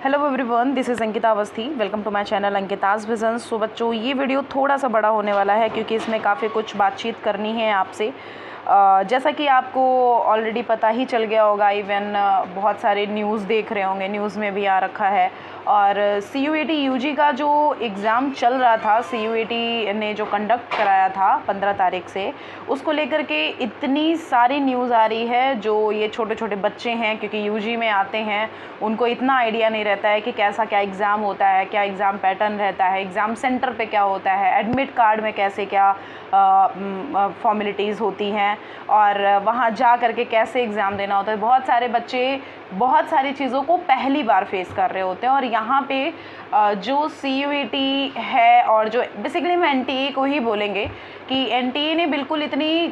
Hello everyone, this is Ankita Awasthi. Welcome to my channel Ankita's vision. So बच्चों, ये video थोड़ा सा बड़ा होने वाला है क्योंकि इसमें काफ़ी कुछ बातचीत करनी है आपसे। जैसा कि आपको ऑलरेडी पता ही चल गया होगा, इवन बहुत सारे न्यूज़ देख रहे होंगे, न्यूज़ में भी आ रखा है। और CUET UG का जो एग्ज़ाम चल रहा था, CUET ने जो कंडक्ट कराया था 15 तारीख से, उसको लेकर के इतनी सारी न्यूज़ आ रही है। जो ये छोटे छोटे बच्चे हैं, क्योंकि UG में आते हैं, उनको इतना आइडिया नहीं रहता है कि कैसा क्या एग्ज़ाम होता है, क्या एग्ज़ाम पैटर्न रहता है, एग्ज़ाम सेंटर पे क्या होता है, एडमिट कार्ड में कैसे क्या फॉर्मेलिटीज़ होती हैं और वहाँ जा करके कैसे एग्ज़ाम देना होता है। बहुत सारे बच्चे बहुत सारी चीज़ों को पहली बार फेस कर रहे होते हैं। और यहाँ पे जो CUET है और जो बेसिकली हम NTA को ही बोलेंगे कि NTA ने बिल्कुल इतनी,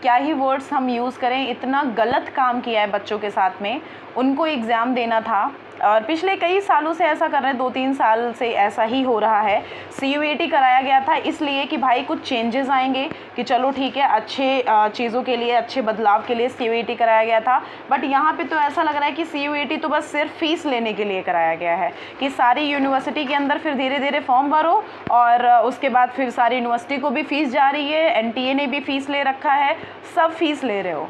क्या ही वर्ड्स हम यूज़ करें, इतना गलत काम किया है बच्चों के साथ में। उनको एग्ज़ाम देना था और पिछले कई सालों से ऐसा कर रहे हैं, 2-3 साल से ऐसा ही हो रहा है। CUET कराया गया था इसलिए कि भाई कुछ चेंजेस आएंगे, कि चलो ठीक है, अच्छे चीज़ों के लिए, अच्छे बदलाव के लिए CUET कराया गया था। बट यहाँ पे तो ऐसा लग रहा है कि CUET तो बस सिर्फ फ़ीस लेने के लिए कराया गया है, कि सारी यूनिवर्सिटी के अंदर फिर धीरे धीरे फॉर्म भरो और उसके बाद फिर सारी यूनिवर्सिटी को भी फ़ीस जा रही है, NTA ने भी फ़ीस ले रखा है, सब फीस ले रहे हो।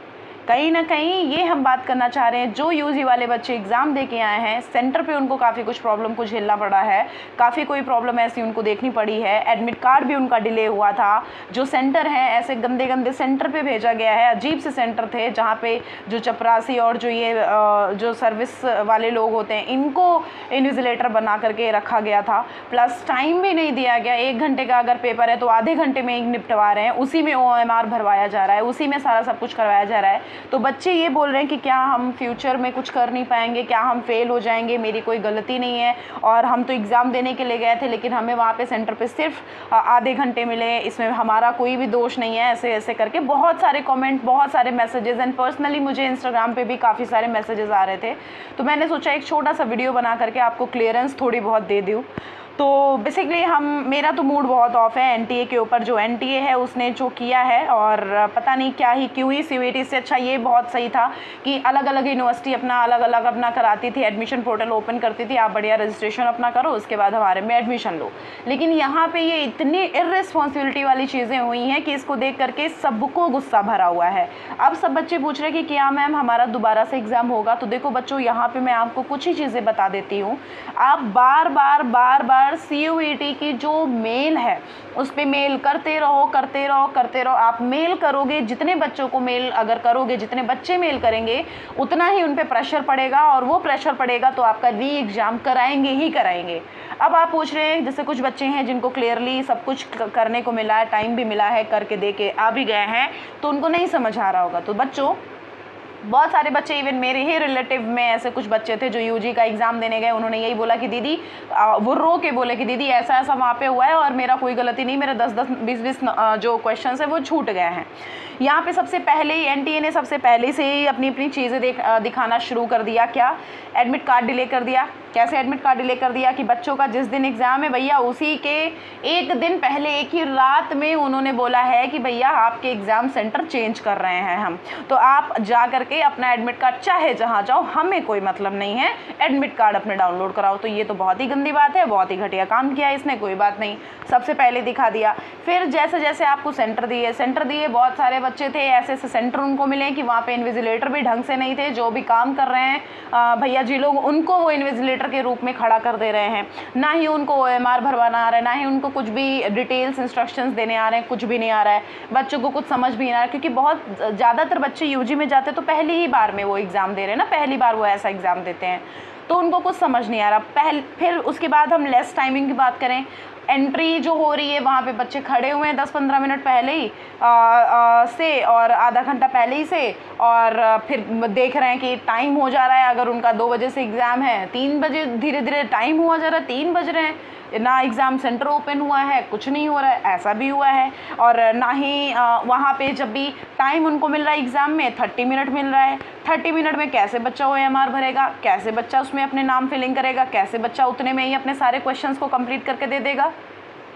कहीं ना कहीं ये हम बात करना चाह रहे हैं, जो UG वाले बच्चे एग्ज़ाम दे के आए हैं, सेंटर पे उनको काफ़ी कुछ प्रॉब्लम को झेलना पड़ा है, काफ़ी कोई प्रॉब्लम ऐसी उनको देखनी पड़ी है। एडमिट कार्ड भी उनका डिले हुआ था। जो सेंटर हैं, ऐसे गंदे गंदे सेंटर पे भेजा गया है, अजीब से सेंटर थे जहाँ पे जो चपरासी और जो ये जो सर्विस वाले लोग होते हैं, इनको इन्विजिलेटर बना करके रखा गया था। प्लस टाइम भी नहीं दिया गया। 1 घंटे का अगर पेपर है तो आधे घंटे में ही निपटवा रहे हैं, उसी में OMR भरवाया जा रहा है, उसी में सारा सब कुछ करवाया जा रहा है। तो बच्चे ये बोल रहे हैं कि क्या हम फ्यूचर में कुछ कर नहीं पाएंगे, क्या हम फेल हो जाएंगे, मेरी कोई गलती नहीं है और हम तो एग्ज़ाम देने के लिए गए थे, लेकिन हमें वहाँ पे सेंटर पे सिर्फ आधे घंटे मिले, इसमें हमारा कोई भी दोष नहीं है। ऐसे ऐसे करके बहुत सारे कमेंट, बहुत सारे मैसेजेस, एंड पर्सनली मुझे इंस्टाग्राम पे भी काफ़ी सारे मैसेजेस आ रहे थे। तो मैंने सोचा एक छोटा सा वीडियो बना करके आपको क्लियरेंस थोड़ी बहुत दे दूँ। तो बेसिकली मेरा तो मूड बहुत ऑफ है NTA के ऊपर। जो NTA है उसने जो किया है, और पता नहीं क्या ही क्यों ही CUET से अच्छा ये बहुत सही था कि अलग अलग यूनिवर्सिटी अपना अलग अलग अपना कराती थी, एडमिशन पोर्टल ओपन करती थी, आप बढ़िया रजिस्ट्रेशन अपना करो, उसके बाद हमारे में एडमिशन लो। लेकिन यहाँ पे ये इतनी इर्रेस्पॉन्सिबिलिटी वाली चीज़ें हुई हैं कि इसको देख करके सबको गुस्सा भरा हुआ है। अब सब बच्चे पूछ रहे हैं कि क्या मैम हमारा दोबारा से एग्ज़ाम होगा? तो देखो बच्चों, यहाँ पर मैं आपको कुछ ही चीज़ें बता देती हूँ। आप बार बार CUET की जो मेल है उस पर मेल करते रहो करते रहो करते रहो। आप मेल करोगे, जितने बच्चों को मेल अगर करोगे, जितने बच्चे मेल करेंगे, उतना ही उन पे प्रेशर पड़ेगा, और वो प्रेशर पड़ेगा तो आपका री एग्ज़ाम कराएंगे ही कराएंगे। अब आप पूछ रहे हैं, जैसे कुछ बच्चे हैं जिनको क्लियरली सब कुछ करने को मिला है, टाइम भी मिला है, करके दे के आ भी गए हैं, तो उनको नहीं समझ आ रहा होगा। तो बच्चों, बहुत सारे बच्चे, इवन मेरे ही रिलेटिव में ऐसे कुछ बच्चे थे जो UG का एग्ज़ाम देने गए। उन्होंने यही बोला कि दीदी, वो रो के बोले कि दीदी ऐसा ऐसा वहाँ पे हुआ है और मेरा कोई गलती नहीं, मेरे 10-10, 20-20 जो क्वेश्चन है वो छूट गए हैं। यहाँ पे सबसे पहले ही NTA ने सबसे पहले से ही अपनी अपनी चीज़ें दिखाना शुरू कर दिया। क्या? एडमिट कार्ड डिले कर दिया। कैसे एडमिट कार्ड डिले कर दिया कि बच्चों का जिस दिन एग्ज़ाम है भैया, उसी के एक दिन पहले, एक ही रात में उन्होंने बोला है कि भैया आपके एग्ज़ाम सेंटर चेंज कर रहे हैं हम, तो आप जा करके अपना एडमिट कार्ड चाहे जहाँ जाओ, हमें कोई मतलब नहीं है, एडमिट कार्ड अपने डाउनलोड कराओ। तो ये तो बहुत ही गंदी बात है, बहुत ही घटिया काम किया इसने। कोई बात नहीं, सबसे पहले दिखा दिया। फिर जैसे जैसे आपको सेंटर दिए, बहुत सारे बच्चे थे ऐसे ऐसे सेंटर उनको मिले कि वहाँ पे इन्विजिलेटर भी ढंग से नहीं थे। जो भी काम कर रहे हैं भैया जी लोग, उनको वो इन्विजिलेटर के रूप में खड़ा कर दे रहे हैं। ना ही उनको OMR भरवाना आ रहा है, ना ही उनको कुछ भी डिटेल्स इंस्ट्रक्शंस देने आ रहे हैं, कुछ भी नहीं आ रहा है। बच्चों को कुछ समझ भी नहीं आ रहा है, क्योंकि बहुत ज़्यादातर बच्चे UG में जाते तो पहली ही बार में वो एग्ज़ाम दे रहे हैं ना, पहली बार वो ऐसा एग्ज़ाम देते हैं, तो उनको कुछ समझ नहीं आ रहा। फिर उसके बाद हम लेस टाइमिंग की बात करें, एंट्री जो हो रही है वहाँ पे बच्चे खड़े हुए हैं 10-15 मिनट पहले ही से, और आधा घंटा पहले ही से, और फिर देख रहे हैं कि टाइम हो जा रहा है। अगर उनका 2 बजे से एग्ज़ाम है, 3 बजे धीरे धीरे टाइम हुआ जा रहा है, 3 बज रहे हैं, ना एग्ज़ाम सेंटर ओपन हुआ है, कुछ नहीं हो रहा है, ऐसा भी हुआ है। और ना ही वहाँ पे जब भी टाइम उनको मिल रहा है एग्ज़ाम में, 30 मिनट मिल रहा है, 30 मिनट में कैसे बच्चा OMR भरेगा, कैसे बच्चा उसमें अपने नाम फिलिंग करेगा, कैसे बच्चा उतने में ही अपने सारे क्वेश्चंस को कंप्लीट करके दे देगा?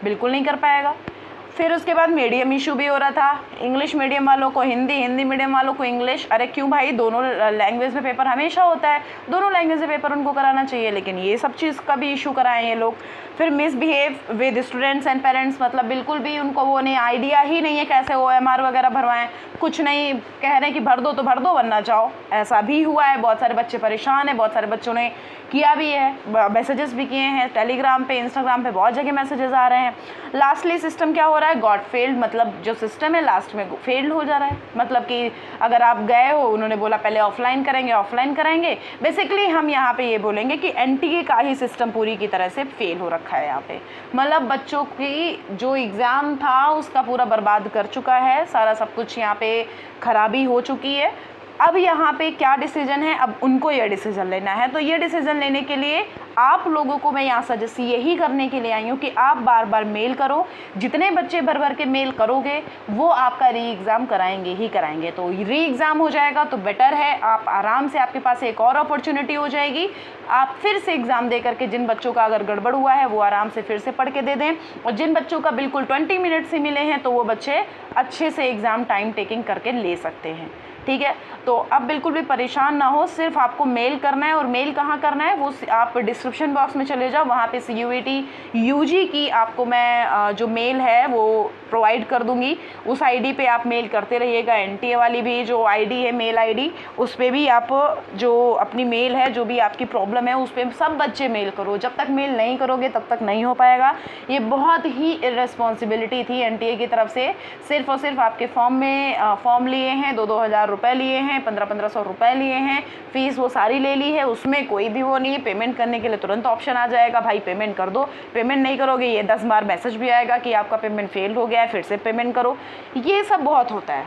बिल्कुल नहीं कर पाएगा। फिर उसके बाद मीडियम इशू भी हो रहा था, इंग्लिश मीडियम वालों को हिंदी, हिंदी मीडियम वालों को इंग्लिश। अरे क्यों भाई, दोनों लैंग्वेज में पेपर हमेशा होता है, दोनों लैंग्वेज में पेपर उनको कराना चाहिए, लेकिन ये सब चीज़ का भी इशू कराएं ये लोग। फिर misbehave with students and parents, मतलब बिल्कुल भी उनको वो नहीं, आइडिया ही नहीं है कैसे OMR वगैरह भरवाएं, कुछ नहीं, कह रहे हैं कि भर दो तो भर दो वरना जाओ। ऐसा भी हुआ है, बहुत सारे बच्चे परेशान हैं, बहुत सारे बच्चों ने किया भी है, मैसेजेस भी किए हैं टेलीग्राम पे, इंस्टाग्राम पे, बहुत जगह मैसेजेस आ रहे हैं। लास्टली सिस्टम क्या हो रहा है, गॉट फेल्ड, मतलब जो सिस्टम है लास्ट में फेल्ड हो जा रहा है। मतलब कि अगर आप गए हो, उन्होंने बोला पहले ऑफलाइन करेंगे, ऑफलाइन कराएंगे, बेसिकली हम यहाँ पे ये बोलेंगे कि NTA का ही सिस्टम पूरी की तरह से फेल हो रखा है यहाँ पे। मतलब बच्चों की जो एग्ज़ाम था उसका पूरा बर्बाद कर चुका है, सारा सब कुछ यहाँ पे खराबी हो चुकी है। अब यहाँ पे क्या डिसीजन है, अब उनको ये डिसीजन लेना है। तो ये डिसीजन लेने के लिए आप लोगों को मैं यहाँ सजेस्ट यही करने के लिए आई हूँ कि आप बार बार मेल करो, जितने बच्चे भर भर के मेल करोगे वो आपका री एग्ज़ाम कराएंगे ही कराएंगे। तो री एग्ज़ाम हो जाएगा तो बेटर है, आप आराम से, आपके पास एक और अपॉर्चुनिटी हो जाएगी, आप फिर से एग्ज़ाम दे करके जिन बच्चों का अगर गड़बड़ हुआ है वो आराम से फिर से पढ़ के दे दें, और जिन बच्चों का बिल्कुल 20 मिनट से मिले हैं तो वो बच्चे अच्छे से एग्ज़ाम टाइम टेकिंग करके ले सकते हैं। ठीक है, तो अब बिल्कुल भी परेशान ना हो, सिर्फ आपको मेल करना है। और मेल कहाँ करना है, वो आप डिस्क्रिप्शन बॉक्स में चले जाओ, वहाँ पे CUET UG की आपको मैं जो मेल है वो प्रोवाइड कर दूँगी, उस ID पे आप मेल करते रहिएगा। NTA वाली भी जो ID है, मेल ID, उस पर भी आप जो अपनी मेल है, जो भी आपकी प्रॉब्लम है, उस पर सब बच्चे मेल करो। जब तक मेल नहीं करोगे तब तक नहीं हो पाएगा। ये बहुत ही इर्रेस्पॉन्सिबिलिटी थी NTA की तरफ से, सिर्फ और सिर्फ आपके फॉर्म लिए हैं, 2-2 हज़ार रुपये लिए हैं, 1500-1500 रुपये लिए हैं, फीस वो सारी ले ली है, उसमें कोई भी वो नहीं है। पेमेंट करने के लिए तुरंत ऑप्शन आ जाएगा, भाई पेमेंट कर दो। पेमेंट नहीं करोगे ये 10 बार मैसेज भी आएगा कि आपका पेमेंट फेल हो गया है, फिर से पेमेंट करो। ये सब बहुत होता है,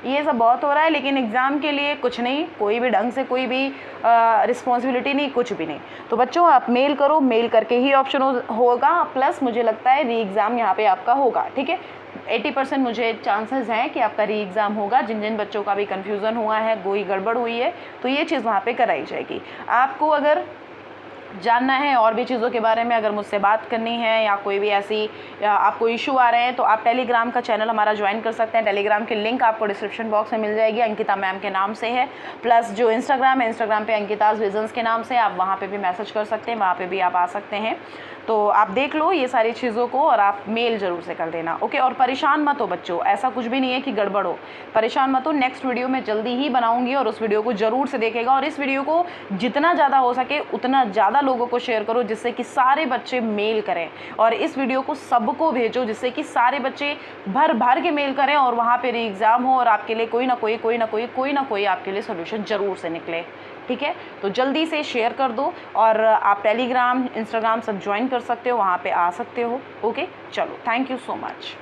ये सब बहुत हो रहा है, लेकिन एग्ज़ाम के लिए कुछ नहीं, कोई भी ढंग से कोई भी रिस्पॉन्सिबिलिटी नहीं, कुछ भी नहीं। तो बच्चों आप मेल करो, मेल करके ही ऑप्शन होगा। प्लस मुझे लगता है री एग्ज़ाम यहाँ पे आपका होगा। ठीक है, 80% मुझे चांसेस हैं कि आपका री एग्ज़ाम होगा। जिन जिन बच्चों का भी कन्फ्यूज़न हुआ है, कोई गड़बड़ हुई है, तो ये चीज़ वहाँ पे कराई जाएगी। आपको अगर जानना है और भी चीज़ों के बारे में, अगर मुझसे बात करनी है या कोई भी ऐसी आपको इशू आ रहे हैं, तो आप टेलीग्राम का चैनल हमारा ज्वाइन कर सकते हैं। टेलीग्राम की लिंक आपको डिस्क्रिप्शन बॉक्स में मिल जाएगी, अंकिता मैम के नाम से है। प्लस जो इंस्टाग्राम है, इंस्टाग्राम पे अंकिताज विजन्स के नाम से, आप वहाँ पे भी मैसेज कर सकते हैं, वहाँ पे भी आप आ सकते हैं। तो आप देख लो ये सारी चीज़ों को, और आप मेल ज़रूर से कर देना। ओके, और परेशान मत हो बच्चों, ऐसा कुछ भी नहीं है कि गड़बड़ हो, परेशान मत हो। नेक्स्ट वीडियो में जल्दी ही बनाऊंगी, और उस वीडियो को ज़रूर से देखेगा, और इस वीडियो को जितना ज़्यादा हो सके उतना ज़्यादा लोगों को शेयर करो, जिससे कि सारे बच्चे मेल करें। और इस वीडियो को सबको भेजो, जिससे कि सारे बच्चे भर भर के मेल करें, और वहाँ पे री एग्ज़ाम हो, और आपके लिए कोई ना कोई आपके लिए सोल्यूशन ज़रूर से निकले। ठीक है, तो जल्दी से शेयर कर दो, और आप टेलीग्राम, इंस्टाग्राम सब ज्वाइन कर सकते हो, वहाँ पे आ सकते हो। ओके, चलो, थैंक यू सो मच।